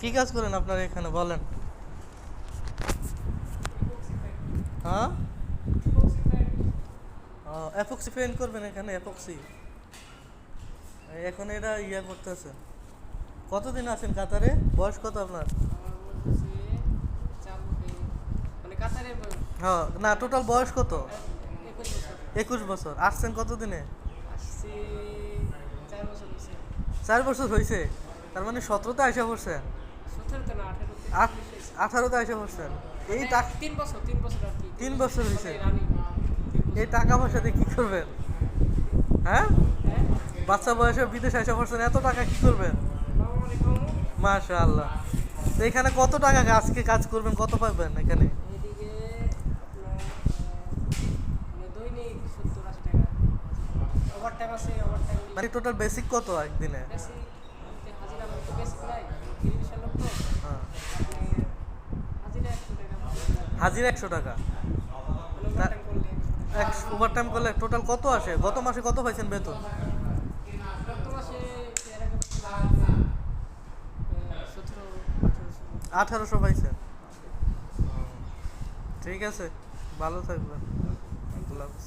কি কাজ করেন আপনারা এখানে বলেন? হ্যাঁ, অ্যাপক্সি পেইন্ট করবেন এখানে, অ্যাপক্সি। এখন এটা ইয়া করতেছে। কতদিন আছেন কাতারে? বয়স কত আপনার? আমার বলতেছে 4 ফুটে, মানে কাতারে হ্যাঁ, না, টোটাল বয়স কত? 21 বছর। 21 বছর। আসছেন কতদিনে? আসছি 4 বছর হয়েছে। 4 বছর হয়েছে। তার মানে 17তে আইসা পড়ছেন। 17তে না, 18তে আট 19 হয়েছে। 18তে আইসা পড়ছেন। এই মানে টাকা, 3 বছর আর কি। 3 বছর হয়েছে। মানে রানিং 3 বছর। এই টাকা পয়সা দিয়ে কি করবেন? হ্যাঁ, হ্যাঁ, বাচ্চা বয়সে বিদেশে আইসা পড়ছেন, এত টাকা কি করবেন? বাবা মানে কমো। মাশাআল্লাহ। তো এখানে কত টাকা আজকে কাজ করবেন, কত পাবেন এখানে? এইদিকে আপনার মানে দৈনিক 70-80 টাকা। ওভারটাইম আছে, ওভারটাইম মানে টোটাল বেসিক কত একদিনে? বেসিক হাজিরা বলতে বেসিক নাই, তিরিশের লোক তো হ্যাঁ, হাজিরা 100 টাকা। হাজিরা 100 টাকা। মানে ওভারটাইম করলে ওভার টাইম করলে টোটাল কত আসে? গত মাসে কত পাইছেন বেতন? গত মাসে এর আগে 17-18। 1800 পাইছেন। ঠিক আছে, ভালো থাকবেন। আল্লাহ হাফেজ।